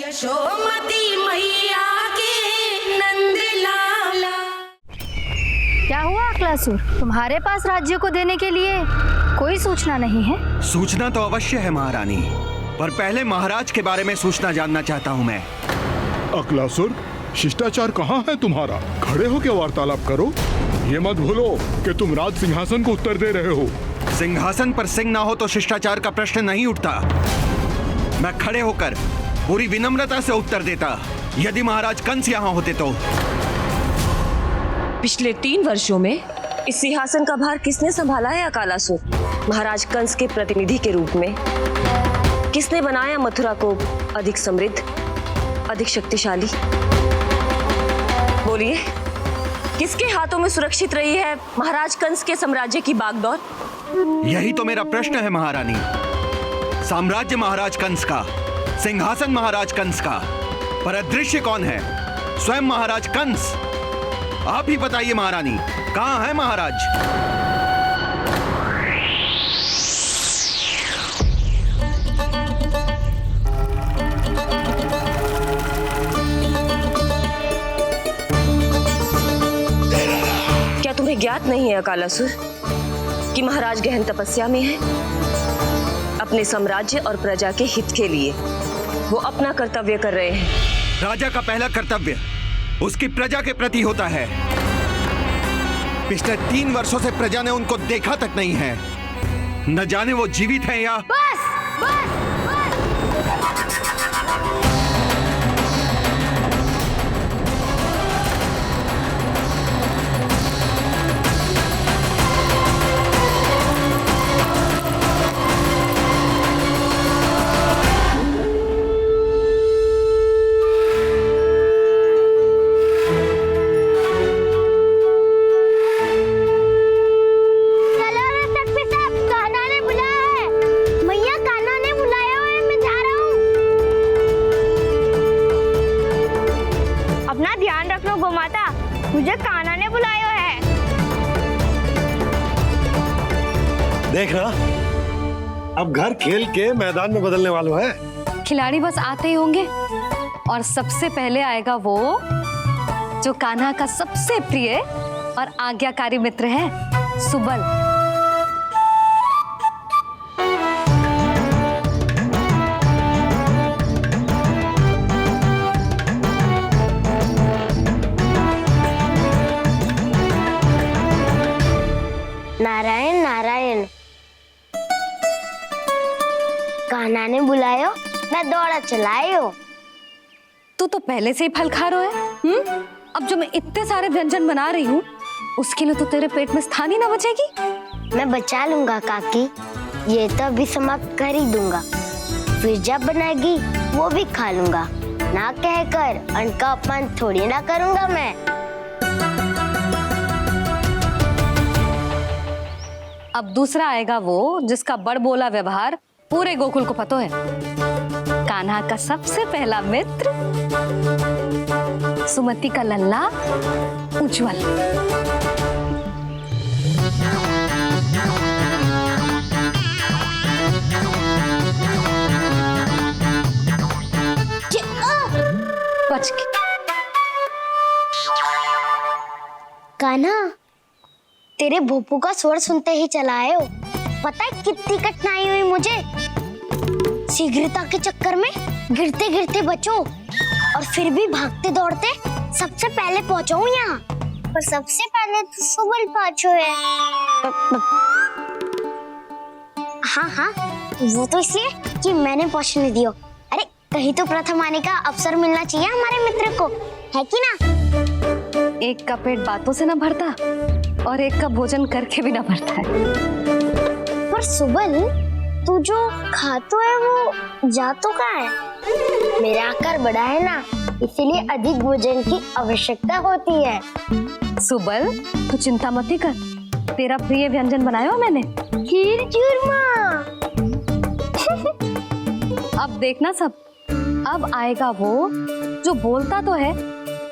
यशोमती मैया के नंद लाला। क्या हुआ अकलासुर, तुम्हारे पास राज्य को देने के लिए कोई सूचना नहीं है? सूचना तो अवश्य है महारानी, पर पहले महाराज के बारे में सूचना जानना चाहता हूँ मैं। अकलासुर, शिष्टाचार कहाँ है तुम्हारा? खड़े होकर वार्तालाप करो। ये मत भूलो कि तुम राज सिंहासन को उत्तर दे रहे हो। सिंहासन पर सिंह ना हो तो शिष्टाचार का प्रश्न नहीं उठता। मैं खड़े होकर पूरी विनम्रता से उत्तर देता यदि महाराज कंस यहाँ होते तो। पिछले 3 वर्षों में इस सिंहासन का भार किसने संभाला है अकालासुर? महाराज कंस के प्रतिनिधि के रूप में किसने बनाया मथुरा को अधिक समृद्ध, अधिक शक्तिशाली? बोलिए, किसके हाथों में सुरक्षित रही है महाराज कंस के साम्राज्य की बागडोर? यही तो मेरा प्रश्न है महारानी। साम्राज्य महाराज कंस का, सिंहासन महाराज कंस का, पर अदृश्य कौन है? स्वयं महाराज कंस। आप ही बताइए महारानी, कहाँ है महाराज? क्या तुम्हें ज्ञात नहीं है अकालासुर कि महाराज गहन तपस्या में है? अपने साम्राज्य और प्रजा के हित के लिए वो अपना कर्तव्य कर रहे हैं। राजा का पहला कर्तव्य उसकी प्रजा के प्रति होता है। पिछले 3 वर्षों से प्रजा ने उनको देखा तक नहीं है। न जाने वो जीवित हैं या... बस बस मुझे कान्हा ने बुलाया है। देख रहा, अब घर खेल के मैदान में बदलने वालों है। खिलाड़ी बस आते ही होंगे और सबसे पहले आएगा वो जो कान्हा का सबसे प्रिय और आज्ञाकारी मित्र है, सुबल। नारायण नारायण, कान्हा ने बुलायो, मैं दौड़ा चलायो। तू तो पहले से ही फल खा रहा है। अब जो मैं इतने सारे व्यंजन बना रही हूँ उसके लिए तो तेरे पेट में स्थान ही ना बचेगी। मैं बचा लूंगा काकी, ये तो अभी समाप्त कर ही दूंगा, फिर जब बनाएगी वो भी खा लूंगा। ना कहकर अन्न का अपमान थोड़ी ना करूंगा मैं। अब दूसरा आएगा वो जिसका बड़बोला व्यवहार पूरे गोकुल को पता है, कान्हा का सबसे पहला मित्र, सुमति का लल्ला उज्जवल। बच के। कान्हा, तेरे भोपू का स्वर सुनते ही चला आए हो। पता है कितनी कठिनाई हुई मुझे। शीघ्रता के चक्कर में गिरते गिरते बचो और फिर भी भागते दौड़ते सबसे पहले पहुंचाऊं यहाँ। पर सबसे पहले तो सुबल पहुंचो है। हाँ हाँ, वो तो इसलिए कि मैंने पहुंचने दियो। अरे कहीं तो प्रथम आने का अवसर मिलना चाहिए हमारे मित्र को, है कि ना? एक का पेट बातों से ना भरता और एक का भोजन करके भी ना भरता है। पर सुबल, तू जो खातो है वो जातो का है। मेरा आकार बड़ा है ना, इसीलिए अधिक भोजन की आवश्यकता होती है। सुबल, तू चिंता मत कर, तेरा प्रिय व्यंजन बनाया हो मैंने, खीर चूरमा। अब देखना सब, अब आएगा वो जो बोलता तो है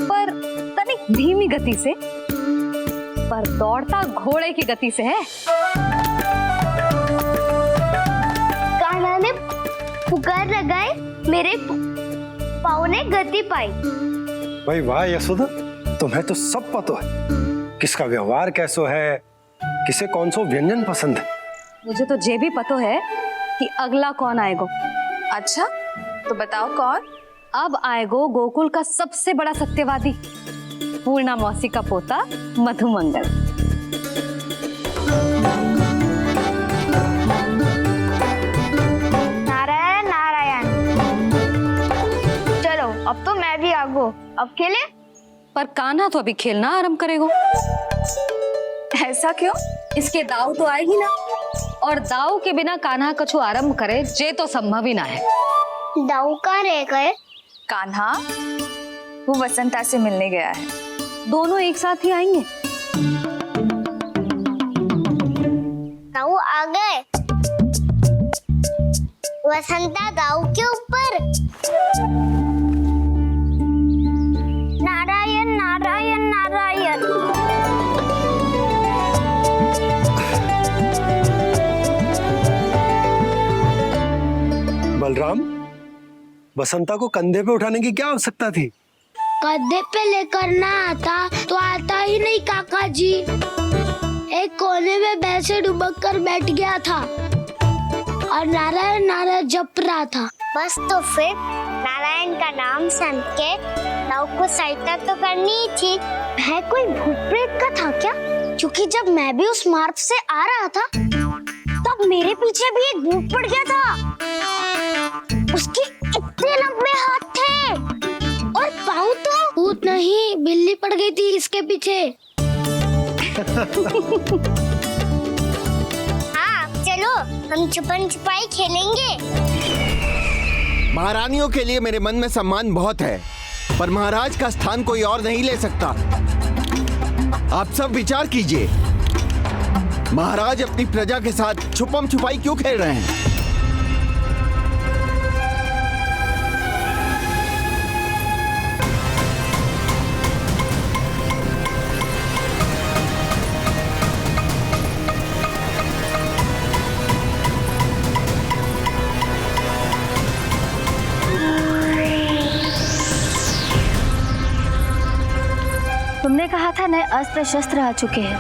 पर तनिक धीमी गति से, पर दौड़ता घोड़े की गति से है। कान्हा ने पुकार लगाए, मेरे में गति पाई। भाई वाह यशोदा, तुम्हें तो सब पता है किसका व्यवहार कैसो है, किसे कौन सो व्यंजन पसंद है। मुझे तो ये भी पता है कि अगला कौन आएगो। अच्छा, तो बताओ कौन? अब आएगो गोकुल का सबसे बड़ा सत्यवादी, पूर्णा मौसी का पोता मधुमंगल। नारायण नारायण। चलो अब तो मैं भी आगो, अब खेले। पर कान्हा तो अभी खेलना आरंभ करेगो। ऐसा क्यों? इसके दाऊ तो आए ही ना, और दाऊ के बिना कान्हा कछु आरंभ करे जे तो संभव ही ना है। दाऊ कहाँ रह गए? कान्हा वो वसंता से मिलने गया है। दोनों एक साथ ही आएंगे। दाऊ आ गए। वसंता दाऊ के ऊपर। नारायण नारायण नारायण। बलराम, बसंता को कंधे पे उठाने की क्या आवश्यकता थी? कंधे पे लेकर ना आता तो आता ही नहीं काका जी। एक कोने में वैसे डुबक कर बैठ गया था और नारायण नारायण जप रहा था। बस तो फिर नारायण का नाम सुन के दाऊ को सहायता तो करनी ही थी। वह कोई भूत प्रेत का था क्या? क्योंकि जब मैं भी उस मार्ग से आ रहा था तब मेरे पीछे भी एक भूत पड़ गया था। उसके इतने लंबे हाथ थे और पाँव तो भूत नहीं, बिल्ली पड़ गई थी इसके पीछे। हाँ चलो हम छुपन छुपाई खेलेंगे। महारानियों के लिए मेरे मन में सम्मान बहुत है, पर महाराज का स्थान कोई और नहीं ले सकता। आप सब विचार कीजिए, महाराज अपनी प्रजा के साथ छुपम छुपाई क्यों खेल रहे हैं? तुमने कहा था नए अस्त्र शस्त्र आ चुके हैं,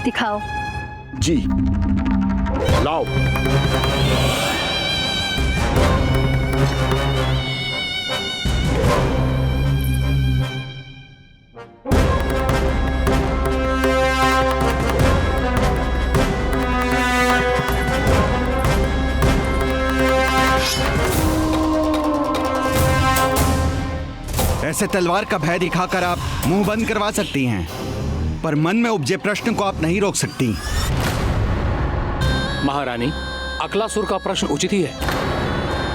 दिखाओ। जी लाओ। ऐसे तलवार का भय दिखाकर आप मुंह बंद करवा सकती हैं, पर मन में उपजे प्रश्न को आप नहीं रोक सकती। महारानी, अकलासुर का प्रश्न उचित ही है।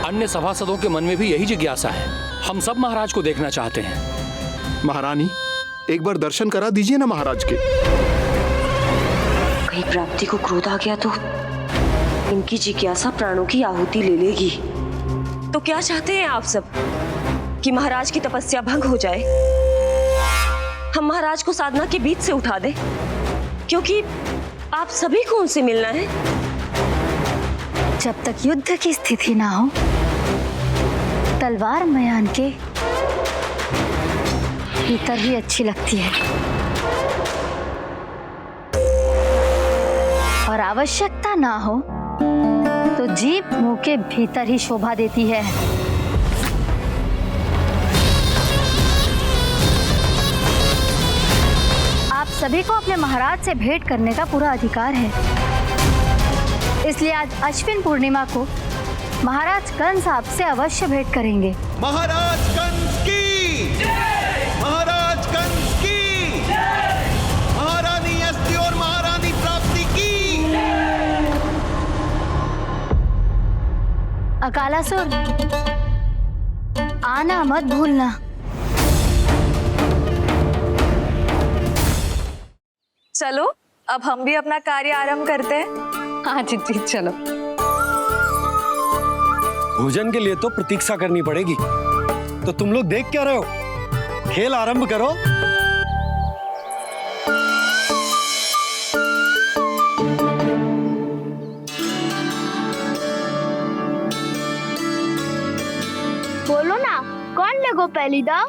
अन्य सभासदों के मन में भी यही जिज्ञासा है। हम सब महाराज को देखना चाहते हैं। महारानी, एक बार दर्शन करा दीजिए ना महाराज के। कहीं प्राप्ति को क्रोध आ गया तो इनकी जिज्ञासा प्राणों की आहुति ले लेगी। तो क्या चाहते हैं आप सब? कि महाराज की तपस्या भंग हो जाए? हम महाराज को साधना के बीच से उठा दें? क्योंकि आप सभी को उनसे मिलना है। जब तक युद्ध की स्थिति ना हो, तलवार मयान के भीतर ही अच्छी लगती है, और आवश्यकता ना हो तो जीभ मुंह के भीतर ही शोभा देती है। आप सभी को अपने महाराज से भेंट करने का पूरा अधिकार है, इसलिए आज अश्विन पूर्णिमा को महाराज कंस आपसे अवश्य भेंट करेंगे। महाराज कंस की जय! महाराज कंस की जय! महारानी अस्ति और महारानी प्राप्ति की जय! अकालासुर, आना मत भूलना। चलो अब हम भी अपना कार्य आरंभ करते हैं। हाँ जी चलो। भोजन के लिए तो प्रतीक्षा करनी पड़ेगी, तो तुम लोग देख क्या रहे हो? खेल आरंभ करो। बोलो ना। कौन लगो पहली दाव?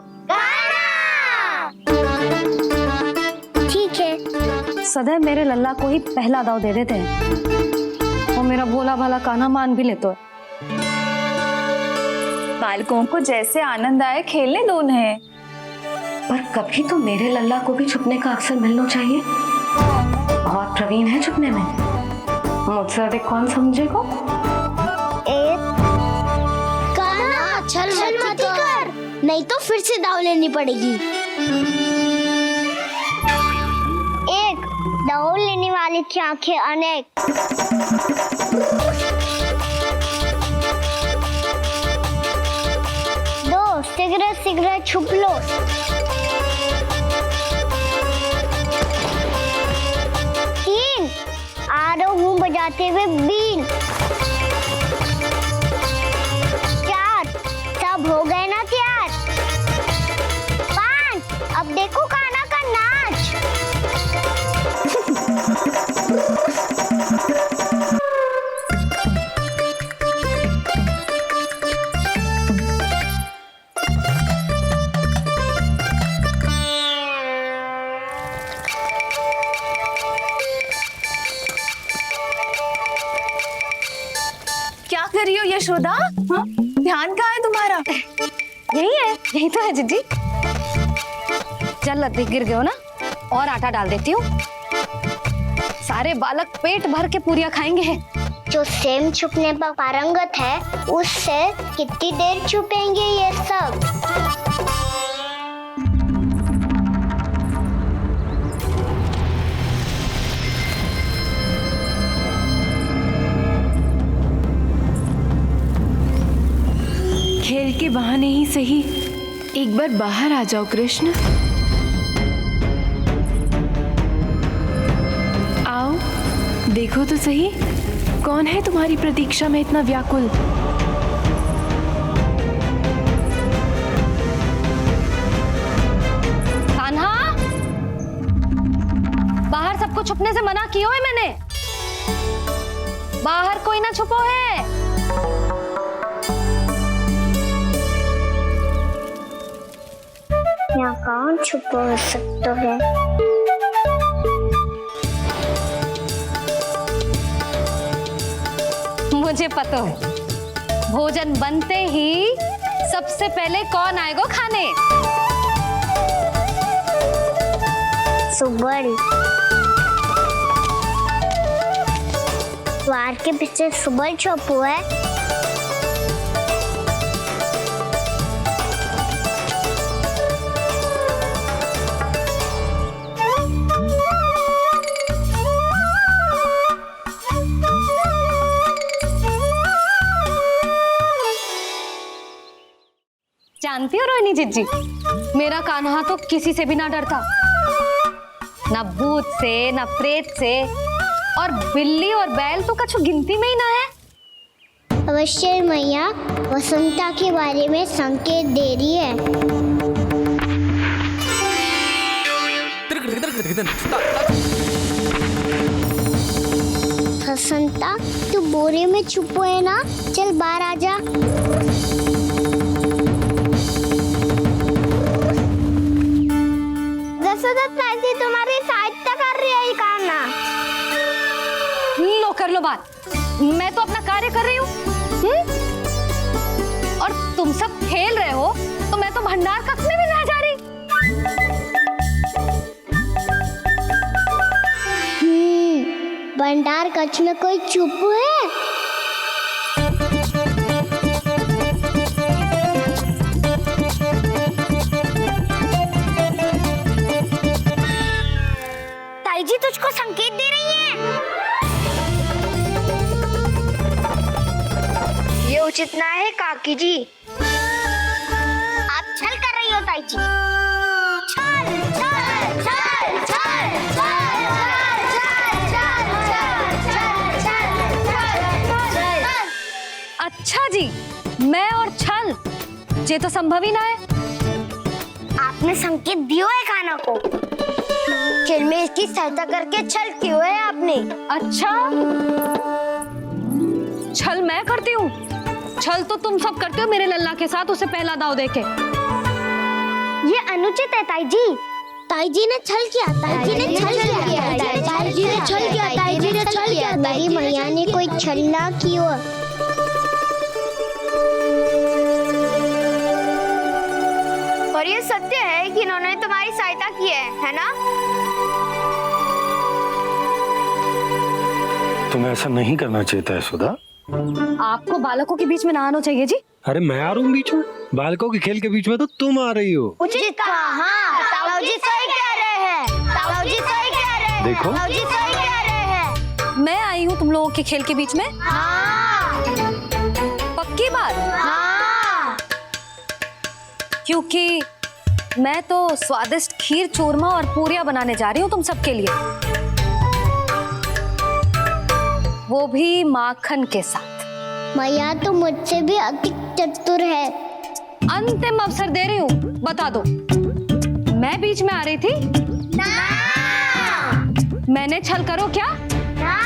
ठीक है। सदैव मेरे लल्ला को ही पहला दाव दे देते हैं और मेरा भोला भाला कान्हा मान भी लेते हैं। बालकों को जैसे आनंद आए खेलने दो उन्हें। पर कभी तो मेरे लल्ला को भी छुपने का अवसर मिलना चाहिए। बहुत प्रवीण है छुपने में, मुझसे अधिक कौन समझेगा? कान्हा छल मत कर, नहीं तो फिर से दाव लेनी पड़ेगी। एक दाव लेने वाले की आंखें अनेक। दो सिगरेट सिगरेट छुप लो। तीन आरो हूँ बजाते हुए बीन। चार सब हो गए ना तैयार। पांच अब देखो कान्हा का नाच। क्या कर रही हो यशोदा? हाँ? ध्यान कहाँ है तुम्हारा? यही है, यही तो है जीजी। चल अधिक गिर गए हो ना, और आटा डाल देती हूँ। सारे बालक पेट भर के पूरियां खाएंगे। जो सेम छुपने पर पारंगत है, उससे कितनी देर छुपेंगे ये सब? खेल के बहाने ही सही एक बार बाहर आ जाओ कृष्ण। आओ देखो तो सही, कौन है तुम्हारी प्रतीक्षा में इतना व्याकुल? कान्हा, बाहर सबको छुपने से मना किया है मैंने। बाहर कोई ना छुपो है। यहाँ कौन छुपा हो सकता है? मुझे पता है, भोजन बनते ही सबसे पहले कौन आएगा खाने? सुबल। द्वार के पीछे सुबल छुपा है। जानती हो रोहिणी जीजी, मेरा कान्हा तो किसी से भी ना डरता, ना भूत से, ना प्रेत से, और बिल्ली और बैल तो कछु गिनती में ही ना है। अवश्य मैया वसंता के बारे में संकेत दे रही है। वसंता तू बोरे में छुपो है ना, चल बाहर आ जा। तुम्हारी सहायता कर रही है कान्हा। लो कर लो बात, मैं तो अपना कार्य कर रही हूँ। और तुम सब खेल रहे हो तो मैं तो भंडार कक्ष में भी नहीं जा रही। भंडार कक्ष में कोई चुप है? ताई जी तुझको संकेत दे रही है। ये उचित ना है काकी जी। आप छल कर रही हो ताई जी। छल छल छल छल छल छल। अच्छा जी, मैं और छल ये तो संभव ही ना है। आपने संकेत दियो है कान्हा को, खेल में इसकी सहायता करके छल क्यों है आपने? अच्छा, छल मैं करती हूँ छल तो तुम सब करते हो मेरे लल्ला के साथ, उसे पहला दाव देके। ये अनुचित है ताई जी। ताई जी ने छल किया, ताई जी ने छल किया, ताई जी ने छल किया, ताई जी ने छल किया। मेरी मैया ने कोई छल ना की हो। और ये सत्य है कि इन्होंने तुम्हारी सहायता की है ना? तुम्हें ऐसा नहीं करना चाहिए था यशोदा। आपको बालकों के बीच में ना आना चाहिए जी। अरे मैं आ रहा हूँ बीच में? बालकों के खेल के बीच में तो तुम आ रही हो। उचित कहा। ताऊ जी सही कह रहे हैं, ताऊ जी सही कह रहे हैं, देखो। ताऊ जी सही कह रहे हैं। मैं आई हूँ तुम लोगों के खेल के बीच में? हाँ। पक्की बात? हाँ। क्योंकि मैं तो स्वादिष्ट खीर, चूरमा और पूरियां बनाने जा रही हूँ तुम सबके लिए, वो भी माखन के साथ। मैया तो मुझसे भी अधिक चतुर है। अंतिम अवसर दे रही हूँ, बता दो, मैं बीच में आ रही थी? ना। मैंने छल करो क्या? ना।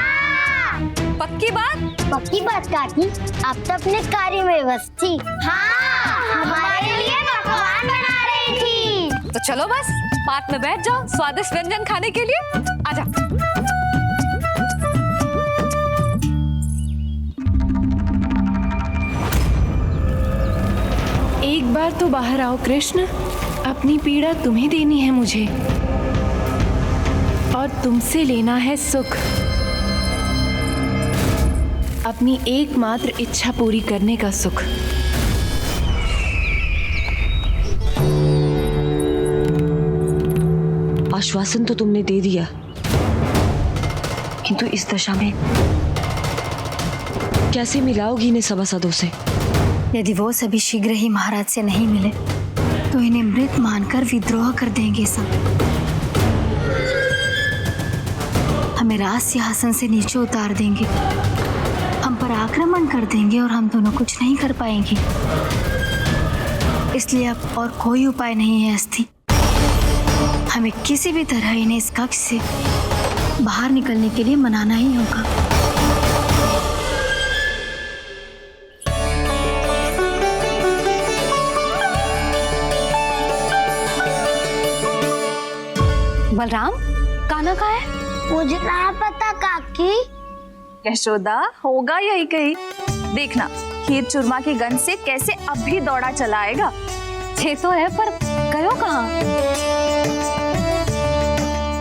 पक्की बात? पक्की बात काकी, आप तो अपने कार्य में व्यस्त थी। हाँ, हमारे लिए पकवान बना रही थी। तो चलो बस पात में बैठ जाओ स्वादिष्ट व्यंजन खाने के लिए। आजा। एक बार तो बाहर आओ कृष्ण, अपनी पीड़ा तुम्हें देनी है मुझे, और तुमसे लेना है सुख। अपनी एकमात्र इच्छा पूरी करने का सुख। आश्वासन तो तुमने दे दिया, किंतु इस दशा में कैसे मिलाओगी इन्हें सभासदों से? यदि वो सभी शीघ्र ही महाराज से नहीं मिले तो इन्हें मृत मानकर विद्रोह कर देंगे सब। हमें राज सिंहासन से नीचे उतार देंगे, हम पर आक्रमण कर देंगे और हम दोनों कुछ नहीं कर पाएंगे। इसलिए अब और कोई उपाय नहीं है अस्थि। हमें किसी भी तरह इन्हें इस कक्ष से बाहर निकलने के लिए मनाना ही होगा। बलराम, कान्हा कहाँ है? मुझे कहाँ पता काकी। यशोदा, होगा यही कहीं। देखना खीर चूरमा की गंध से कैसे अब भी दौड़ा चला आएगा। छे तो है पर गयो कहाँ?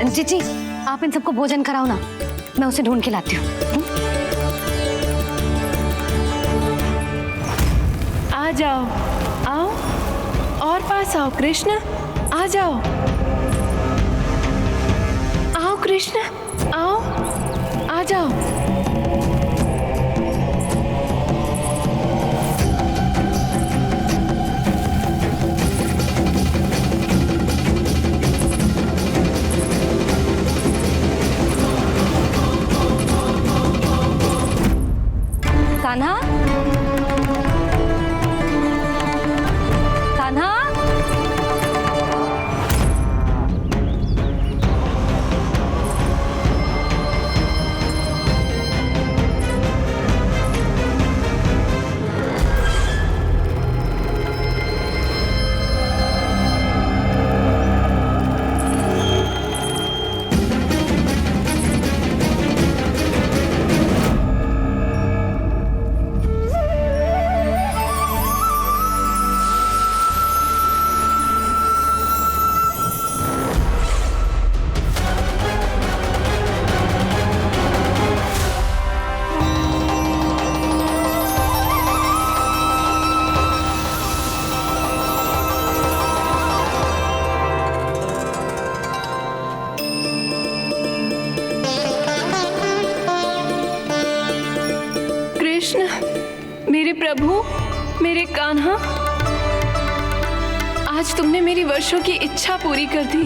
जीजी, आप इन सबको भोजन कराओ ना, मैं उसे ढूंढ के लाती हूँ। आ जाओ, आओ और पास आओ कृष्ण, आ जाओ। आओ कृष्ण, आओ, आ जाओ। कान्हा, कान्हा, कृष्ण, मेरे प्रभु, मेरे कान्हा, आज तुमने मेरी वर्षों की इच्छा पूरी कर दी।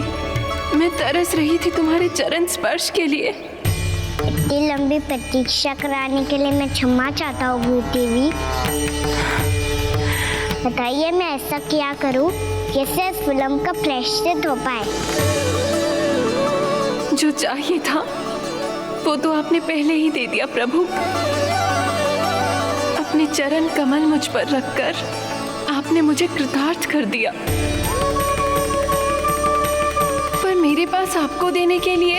मैं तरस रही थी तुम्हारे चरण स्पर्श के लिए। इतनी लंबी प्रतीक्षा कराने के लिए मैं क्षमा चाहता हूँ भूति देवी। बताइए मैं ऐसा क्या करूँ जिससे इस विलंब का प्रायश्चित हो पाए? जो चाहिए था वो तो आपने पहले ही दे दिया प्रभु। अब अपने चरण कमल मुझ पर रखकर आपने मुझे कृतार्थ कर दिया, पर मेरे पास आपको देने के लिए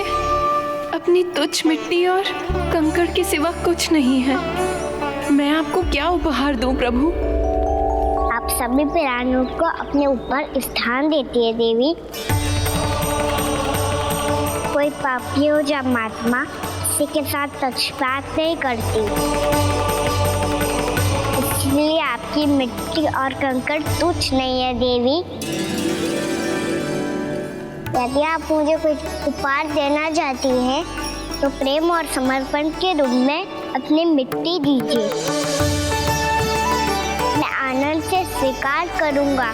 अपनी तुच्छ मिट्टी और कंकड़ के सिवा कुछ नहीं है। मैं आपको क्या उपहार दूं प्रभु? आप सभी प्राणियों को अपने ऊपर स्थान देती है देवी। कोई पापी हो या महात्मा किसी के साथ पक्षपात नहीं करती, इसलिए आपकी मिट्टी और कंकड़ तुच्छ नहीं है देवी। यदि आप मुझे कोई उपहार देना चाहती हैं तो प्रेम और समर्पण के रूप में अपनी मिट्टी दीजिए, मैं आनंद से स्वीकार करूंगा।